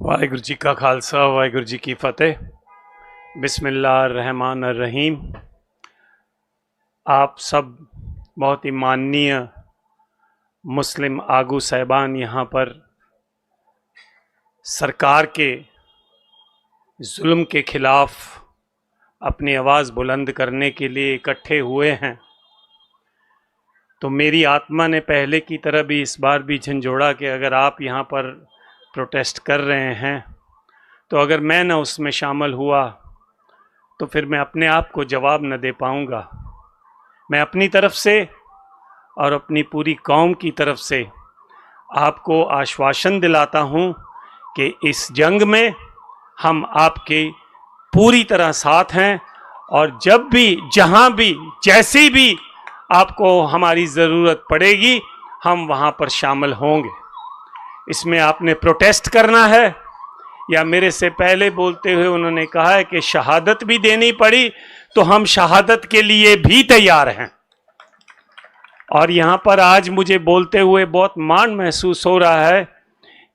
वाहिगुरू जी का खालसा, वाहिगुरू जी की फतेह। बिस्मिल्लाहिर्रहमानिर्रहीम। आप सब बहुत ही माननीय मुस्लिम आगू साहिबान यहाँ पर सरकार के जुल्म के खिलाफ अपनी आवाज़ बुलंद करने के लिए इकट्ठे हुए हैं। तो मेरी आत्मा ने पहले की तरह भी इस बार भी झंझोड़ा कि अगर आप यहाँ पर प्रोटेस्ट कर रहे हैं तो अगर मैं न उसमें शामिल हुआ तो फिर मैं अपने आप को जवाब न दे पाऊँगा। मैं अपनी तरफ से और अपनी पूरी कौम की तरफ से आपको आश्वासन दिलाता हूँ कि इस जंग में हम आपके पूरी तरह साथ हैं और जब भी, जहाँ भी, जैसी भी आपको हमारी ज़रूरत पड़ेगी हम वहाँ पर शामिल होंगे। इसमें आपने प्रोटेस्ट करना है या मेरे से पहले बोलते हुए उन्होंने कहा है कि शहादत भी देनी पड़ी तो हम शहादत के लिए भी तैयार हैं। और यहाँ पर आज मुझे बोलते हुए बहुत मान महसूस हो रहा है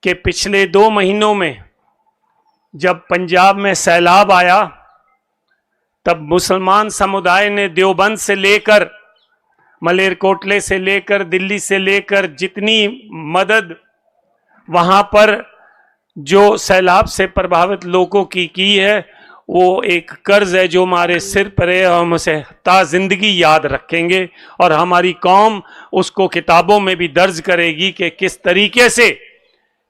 कि पिछले 2 महीनों में जब पंजाब में सैलाब आया तब मुसलमान समुदाय ने देवबंद से लेकर, मलेरकोटले से लेकर, दिल्ली से लेकर जितनी मदद वहाँ पर जो सैलाब से प्रभावित लोगों की है वो एक कर्ज है जो हमारे सिर पर है। हम उसे ता जिंदगी याद रखेंगे और हमारी कौम उसको किताबों में भी दर्ज करेगी कि किस तरीके से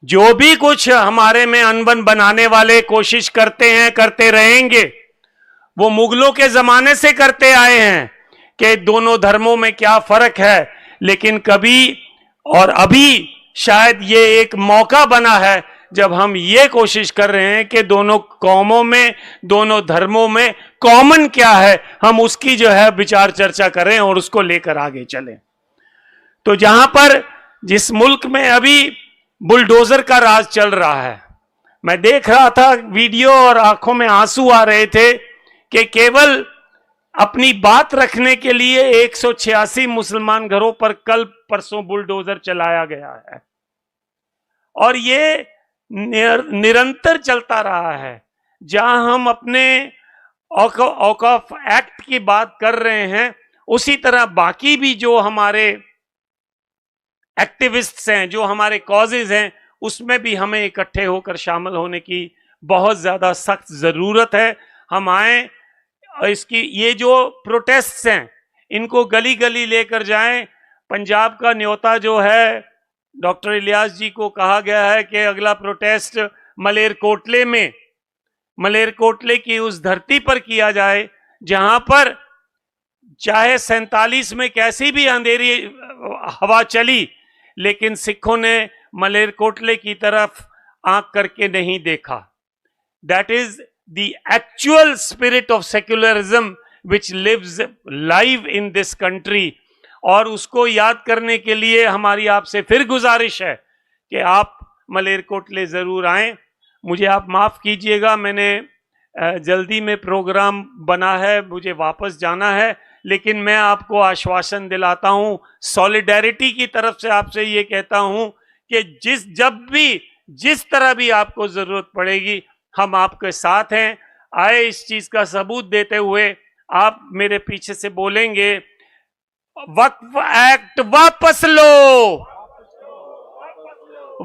जो भी कुछ हमारे में अनबन बनाने वाले कोशिश करते हैं, करते रहेंगे। वो मुगलों के ज़माने से करते आए हैं कि दोनों धर्मों में क्या फ़र्क है, लेकिन कभी और अभी शायद ये एक मौका बना है जब हम ये कोशिश कर रहे हैं कि दोनों कौमों में, दोनों धर्मों में कॉमन क्या है, हम उसकी जो है विचार चर्चा करें और उसको लेकर आगे चलें। तो जहां पर जिस मुल्क में अभी बुलडोजर का राज चल रहा है, मैं देख रहा था वीडियो और आंखों में आंसू आ रहे थे कि केवल अपनी बात रखने के लिए 186 मुसलमान घरों पर कल परसों बुलडोजर चलाया गया है और ये निरंतर चलता रहा है। जहां हम अपने औकाफ एक्ट की बात कर रहे हैं उसी तरह बाकी भी जो हमारे एक्टिविस्ट्स हैं, जो हमारे कॉजेज हैं, उसमें भी हमें इकट्ठे होकर शामिल होने की बहुत ज़्यादा सख्त ज़रूरत है। हम आए इसकी ये जो प्रोटेस्ट्स हैं इनको गली गली लेकर जाएं। पंजाब का न्योता जो है डॉक्टर इलियास जी को कहा गया है कि अगला प्रोटेस्ट मलेरकोटले में, मलेरकोटले की उस धरती पर किया जाए जहां पर चाहे 47 में कैसी भी अंधेरी हवा चली लेकिन सिखों ने मलेरकोटले की तरफ आंख करके नहीं देखा। That is the actual spirit of secularism which lives live in this country. और उसको याद करने के लिए हमारी आपसे फिर गुजारिश है कि आप मलेरकोटले ज़रूर आएँ। मुझे आप माफ़ कीजिएगा, मैंने जल्दी में प्रोग्राम बना है, मुझे वापस जाना है, लेकिन मैं आपको आश्वासन दिलाता हूँ, सॉलिडेरिटी की तरफ से आपसे ये कहता हूँ कि जिस तरह भी आपको ज़रूरत पड़ेगी हम आपके साथ हैं। आए इस चीज़ का सबूत देते हुए आप मेरे पीछे से बोलेंगे, वक्फ एक्ट वापस लो,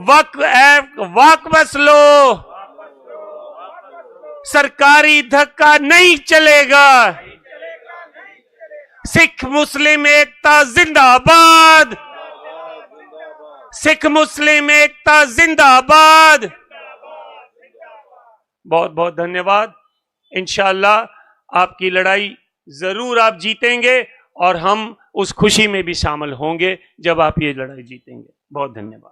वक्फ एक्ट वापस लो, सरकारी धक्का नहीं चलेगा, सिख मुस्लिम एकता जिंदाबाद, सिख मुस्लिम एकता जिंदाबाद। बहुत बहुत धन्यवाद। इंशाअल्लाह आपकी लड़ाई जरूर आप जीतेंगे और हम उस खुशी में भी शामिल होंगे जब आप ये लड़ाई जीतेंगे। बहुत धन्यवाद।